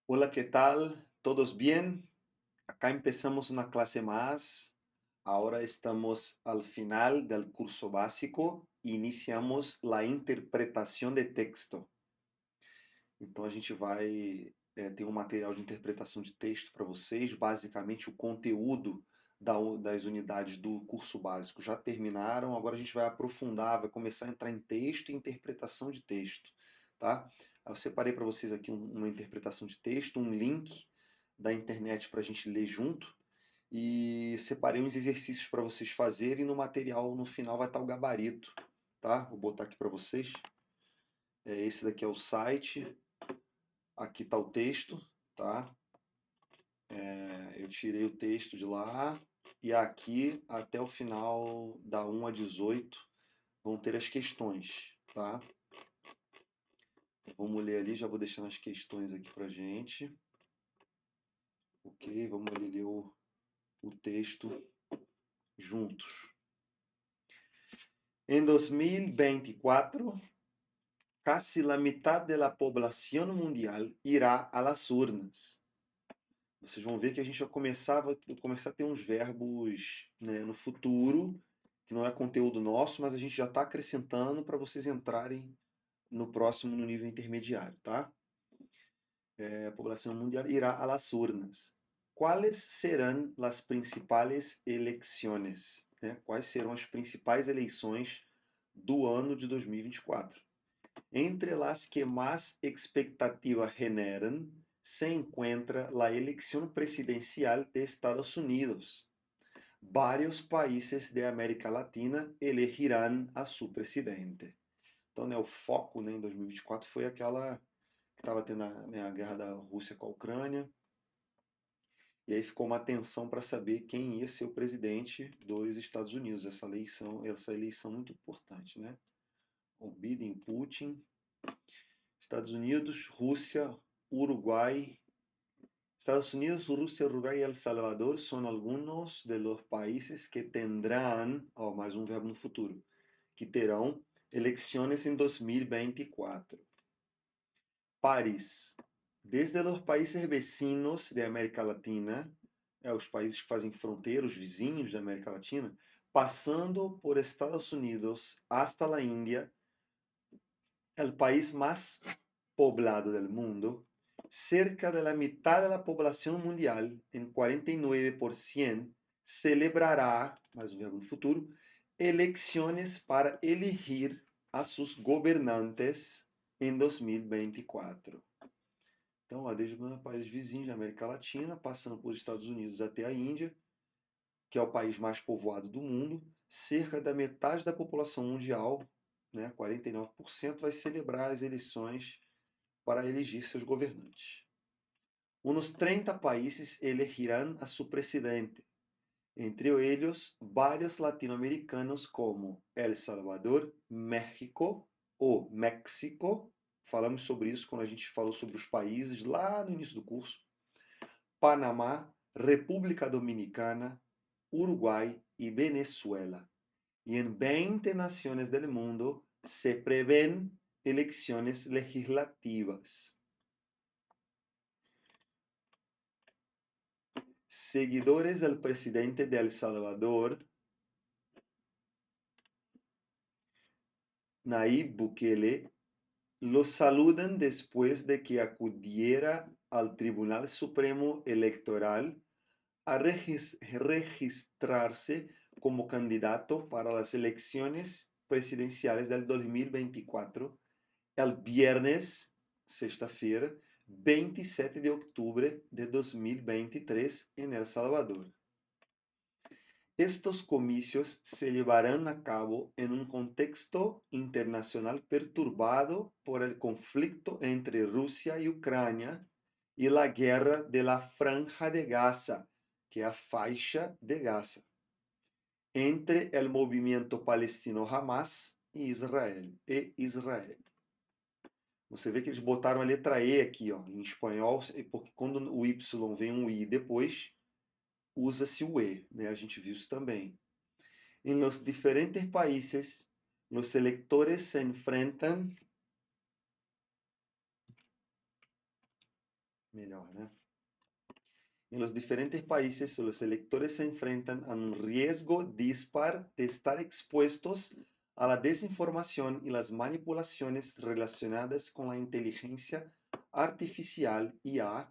Hola, ¿qué tal? ¿Todos bien? Acá empezamos una clase más. Ahora estamos al final del curso básico e iniciamos la interpretação de texto. Então a gente vai ter um material de interpretação de texto para vocês, basicamente o conteúdo das unidades do curso básico já terminaram, agora a gente vai aprofundar, vai começar a entrar em texto e interpretação de texto, tá? Eu separei para vocês aqui uma interpretação de texto, um link da internet para a gente ler junto e separei uns exercícios para vocês fazerem e no material no final vai estar o gabarito, tá? Vou botar aqui para vocês. Esse daqui é o site. Aqui está o texto, tá? Eu tirei o texto de lá e aqui até o final da 1 a 18 vão ter as questões, tá? Vamos ler ali, já vou deixando as questões aqui pra gente. Ok, vamos ali ler o texto juntos. Em 2024, casi la mitad de la población mundial irá a las urnas. Vocês vão ver que a gente vai começar a ter uns verbos, né, no futuro, que não é conteúdo nosso, mas a gente já está acrescentando para vocês entrarem no próximo, no nível intermediário, tá? A população mundial irá a las urnas. Quais serão as principais eleições? Né? Quais serão as principais eleições do ano de 2024? Entre as que mais expectativa generan se encuentra la elección presidencial de Estados Unidos. Varios países de América Latina elegirán a su presidente. Então, né, o foco, né, em 2024 foi aquela que estava tendo a guerra da Rússia com a Ucrânia. E aí ficou uma tensão para saber quem ia ser o presidente dos Estados Unidos. Essa eleição muito importante, né? O Biden, Putin, Estados Unidos, Rússia, Uruguai. Estados Unidos, Rusia, Uruguay y El Salvador son algunos de los países que tendrán, mais um verbo no futuro, que terão eleições em 2024. País. Desde os países vecinos de América Latina, os países que fazem fronteira, os vizinhos da América Latina, passando por Estados Unidos hasta la Índia, o país mais poblado del mundo, cerca de la mitad de la población mundial, en 49%, celebrará, mais um verbo no futuro, eleições para elegir a sus gobernantes em 2024. Então, desde os países vizinhos da América Latina, passando por Estados Unidos até a Índia, que é o país mais povoado do mundo, cerca da metade da população mundial, né, 49%, vai celebrar as eleições para elegir seus governantes. Unos 30 países elegirán a su presidente, entre ellos varios latinoamericanos como El Salvador, México ou México. Falamos sobre isso quando a gente falou sobre os países lá no início do curso. Panamá, República Dominicana, Uruguai e Venezuela. Y en 20 naciones del mundo se prevén elecciones legislativas. Seguidores del presidente de El Salvador, Nayib Bukele, los saludan después de que acudiera al Tribunal Supremo Electoral a registrarse como candidato para las elecciones presidenciales del 2024, el viernes, sexta-feira, 27 de outubro de 2023, en El Salvador. Estos comicios se llevarán a cabo en un contexto internacional perturbado por el conflicto entre Rusia y Ucrania y la guerra de la Franja de Gaza, que é a faixa de Gaza, entre el movimiento palestino Hamas e Israel. Você vê que eles botaram a letra E aqui, ó, em espanhol, porque quando o Y vem um I depois, usa-se o E, né? A gente viu isso também. En los diferentes países, los electores se enfrentan Melhor, né? En los diferentes países, los electores se enfrentan a un riesgo dispar de estar expuestos a la desinformación y las manipulaciones relacionadas con la inteligencia artificial IA,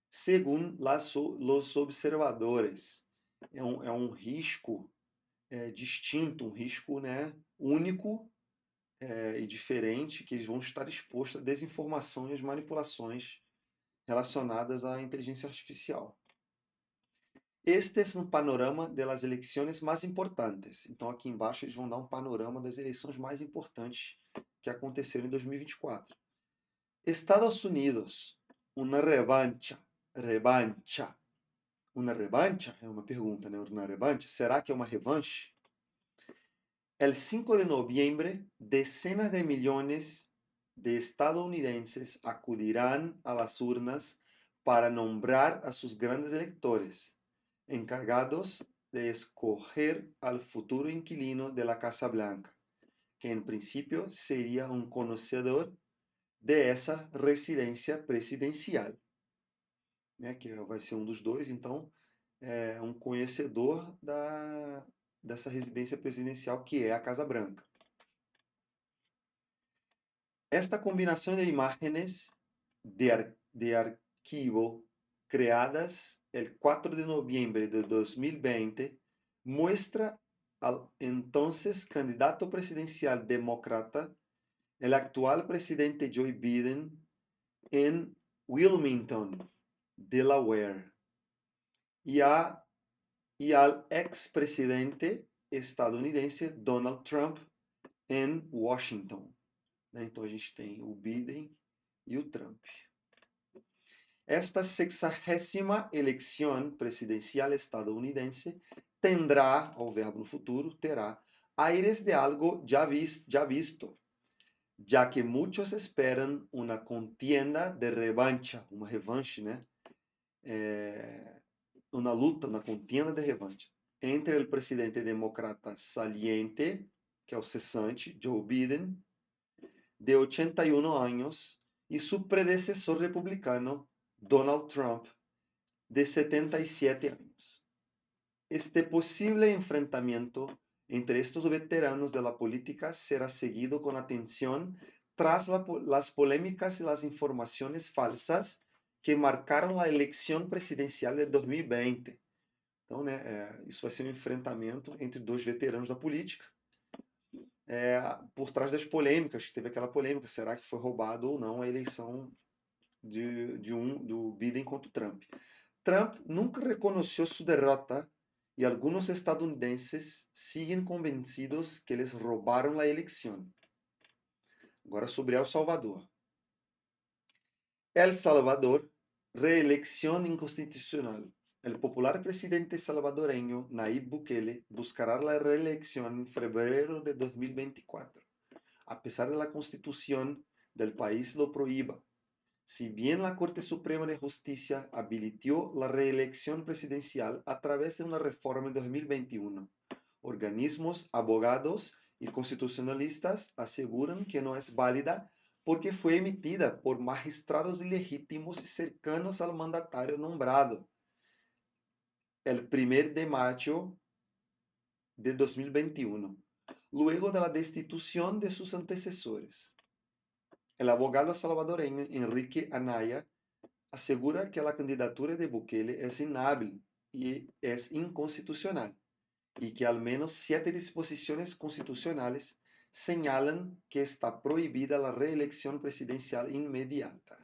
según los observadores. É um risco distinto, um risco, né, único e diferente, que eles vão estar expostos a desinformação e às manipulações relacionadas à inteligência artificial. Este é um panorama das eleições mais importantes. Então, aqui embaixo, eles vão dar um panorama das eleições mais importantes que aconteceram em 2024. Estados Unidos, uma revancha. Revancha. Uma revancha? É uma pergunta, né? Uma revancha? Será que é uma revanche? El 5 de noviembre, decenas de millones de estadounidenses acudirán a las urnas para nombrar a sus grandes electores, encargados de escoger al futuro inquilino de la Casa Blanca, que en principio sería un conocedor de essa residência presidencial, né, que vai ser um dos dois, então é um conhecedor dessa residência presidencial que é a Casa Branca. Esta combinação de imágenes de arquivo creadas el 4 de noviembre de 2020 muestra al entonces candidato presidencial demócrata, el actual presidente Joe Biden, en Wilmington, Delaware, y al expresidente estadunidense Donald Trump em Washington. Então a gente tem o Biden e o Trump. Esta 60ª eleição presidencial estadunidense tendrá, o verbo no futuro, terá aires de algo já visto, já que muitos esperam uma contienda de revancha, uma revanche, né? Uma luta, uma contienda de revancha entre o presidente democrata saliente, que é o cessante, Joe Biden, de 81 anos, e seu predecessor republicano, Donald Trump, de 77 anos. Este possível enfrentamento entre estos veteranos de la política será seguido con atención tras las polémicas y las informaciones falsas que marcaram a eleição presidencial de 2020. Então, né, isso vai ser um enfrentamento entre dois veteranos da política, por trás das polêmicas, que teve aquela polêmica, será que foi roubado ou não a eleição do Biden contra o Trump. Trump nunca reconheceu sua derrota e alguns estadunidenses seguem convencidos que eles roubaram a eleição. Agora sobre El Salvador. El Salvador, reelección inconstitucional. El popular presidente salvadoreño Nayib Bukele buscará la reelección en febrero de 2024, a pesar de la constitución del país lo prohíba. Si bien la Corte Suprema de Justicia habilitó la reelección presidencial a través de una reforma en 2021, organismos, abogados y constitucionalistas aseguran que no es válida porque fue emitida por magistrados ilegítimos y cercanos al mandatario nombrado el 1 de mayo de 2021, luego de la destitución de sus antecesores. El abogado salvadoreño Enrique Anaya asegura que la candidatura de Bukele es inhábil y es inconstitucional, y que al menos 7 disposiciones constitucionales señalan que está prohibida la reelección presidencial inmediata.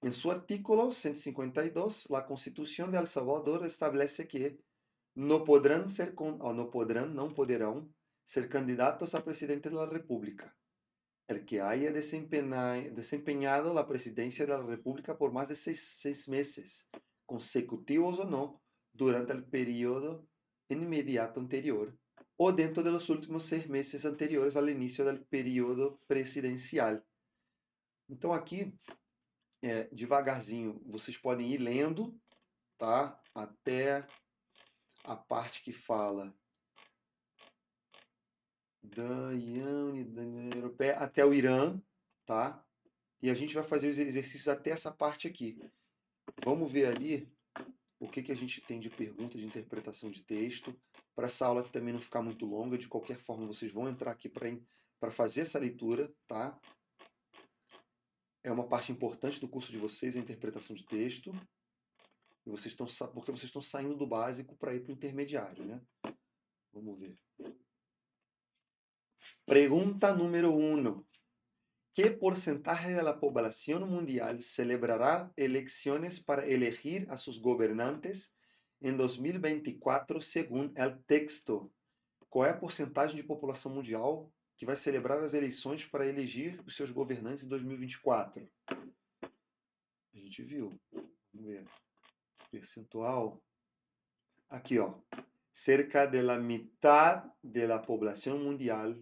En su artículo 152, la Constitución de El Salvador establece que no poderão ser candidatos a presidente de la República el que haya desempeñado la presidencia de la República por más de 6 meses, consecutivos o no, durante el periodo inmediato anterior, ou dentro de los últimos 6 meses anteriores ao início do período presidencial. Então aqui, devagarzinho, vocês podem ir lendo, tá? Até a parte que fala da União Europeia, até o Irã, tá? E a gente vai fazer os exercícios até essa parte aqui. Vamos ver ali o que a gente tem de pergunta de interpretação de texto. Para essa aula aqui também não ficar muito longa, de qualquer forma vocês vão entrar aqui para fazer essa leitura, tá? É uma parte importante do curso de vocês, a interpretação de texto. E porque vocês estão saindo do básico para ir para o intermediário, né? Vamos ver. Pergunta número 1. ¿Qué porcentaje de la población mundial celebrará elecciones para elegir a sus gobernantes en 2024 según el texto? Qual é a porcentagem de população mundial que vai celebrar as eleições para eleger os seus governantes em 2024? A gente viu. Vamos ver. Percentual. Aqui, ó. Cerca de la mitad de la población mundial,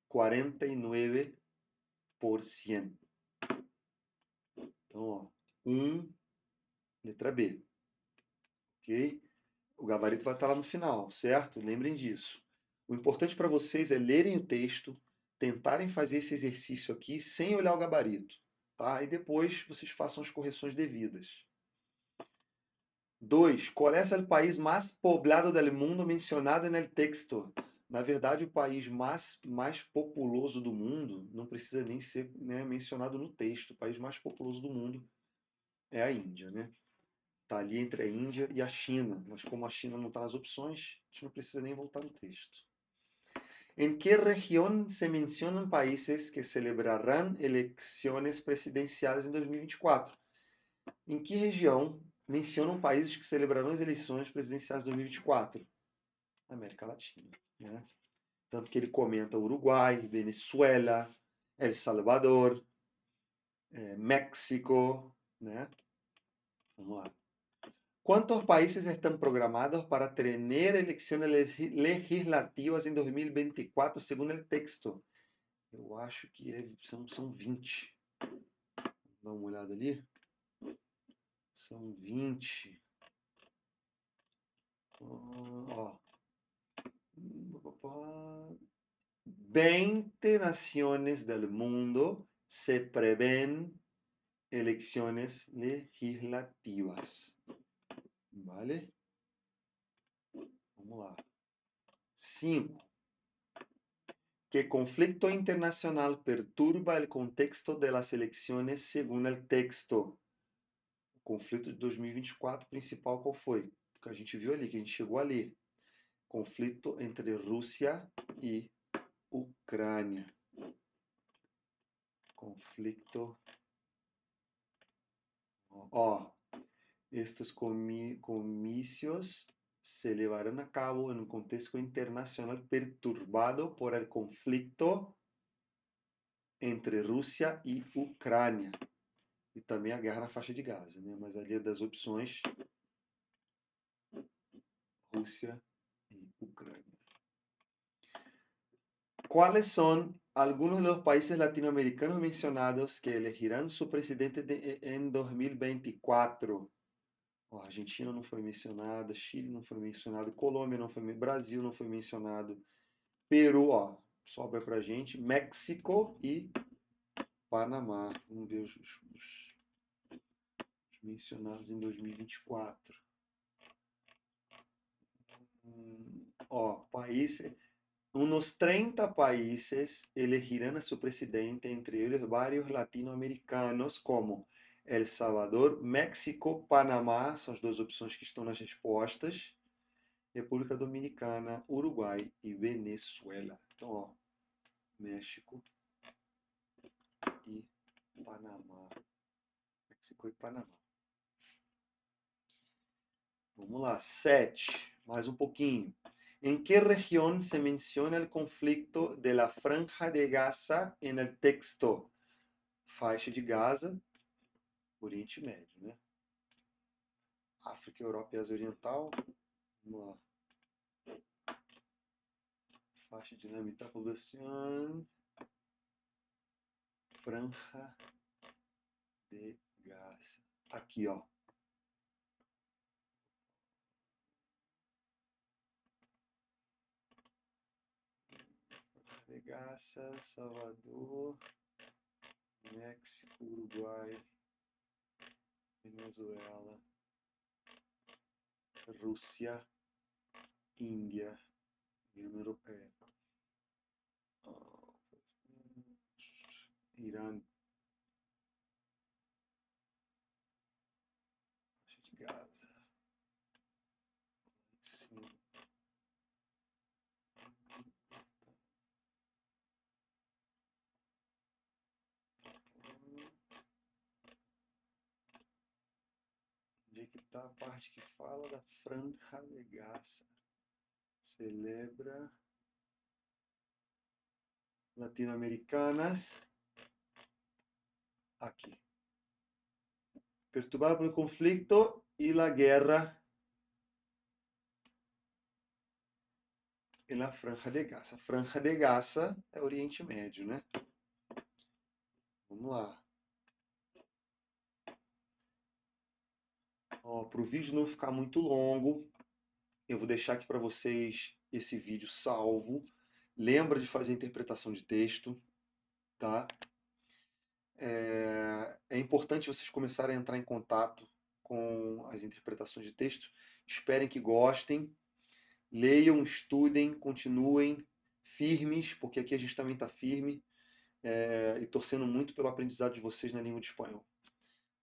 49%. Então, ó, 1, letra B. Ok? O gabarito vai estar lá no final, certo? Lembrem disso. O importante para vocês é lerem o texto, tentarem fazer esse exercício aqui sem olhar o gabarito, tá? E depois vocês façam as correções devidas. 2. ¿Cuál es el país más poblado del mundo mencionado en el texto? Na verdade, o país mais populoso do mundo não precisa nem ser, né, mencionado no texto. O país mais populoso do mundo é a Índia, né? Está ali entre a Índia e a China, mas como a China não está nas opções, a gente não precisa nem voltar no texto. ¿En qué región se mencionan países que celebrarán elecciones presidenciales en 2024? Em que região mencionam países que celebrarão as eleições presidenciais de 2024? América Latina, né? Tanto que ele comenta Uruguai, Venezuela, El Salvador, México, né? Vamos lá. ¿Cuántos países están programados para tener elecciones legislativas em 2024, segundo o texto? Eu acho que são 20. Dá uma olhada ali. São 20. Ó. 20 naciones del mundo se prevén elecciones legislativas. ¿Vale? Vamos lá. 5. ¿Qué conflicto internacional perturba el contexto de las elecciones según el texto? O conflito de 2024 principal qual foi? O que a gente viu ali, que a gente chegou a ler. Conflito entre Rússia e Ucrânia. Conflicto. Ó, estes comicios se llevarán a cabo en un contexto internacional perturbado por el conflicto entre Rússia e Ucrânia. E também a guerra na faixa de Gaza, né? Mas ali é das opções Rússia e Ucrânia. ¿Cuáles son algunos de los países latinoamericanos mencionados que elegirán su presidente en 2024? Ó, Argentina não foi mencionada, Chile não foi mencionado, Colômbia não foi mencionado, Brasil não foi mencionado, Peru, ó, sobra pra gente, México e Panamá. Vamos ver os mencionados em 2024. Ó, países, unos 30 países elegirán a su presidente, entre ellos varios latino-americanos, como El Salvador, México, Panamá, são as duas opções que estão nas respostas, República Dominicana, Uruguai e Venezuela. Então, ó, México e Panamá. México e Panamá. Vamos lá, 7, mais um pouquinho. ¿En qué región se menciona el conflicto de la Franja de Gaza en el texto? Faixa de Gaza, Oriente Médio, né? África, Europa e Ásia Oriental. Vamos lá. Faixa dinâmica población. Franja de Gaza. Aqui, ó. Franja de Gaza, Salvador. México, Uruguai, Venezuela, Rússia, Índia, União Europeia, Irã, faixa de Gaza, sim. Onde é que está a parte que fala da Franja de Gaza? Celebra latino-americanas. Aqui. Perturbado pelo conflito e a guerra na Franja de Gaza. Franja de Gaza é Oriente Médio, né? Vamos lá. Para o vídeo não ficar muito longo, eu vou deixar aqui para vocês esse vídeo salvo. Lembra de fazer a interpretação de texto, tá? É importante vocês começarem a entrar em contato com as interpretações de texto. Esperem que gostem. Leiam, estudem, continuem firmes, porque aqui a gente também está firme, e torcendo muito pelo aprendizado de vocês na língua de espanhol.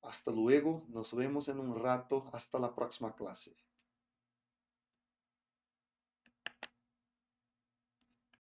Hasta luego, nos vemos en un rato, hasta la próxima clase.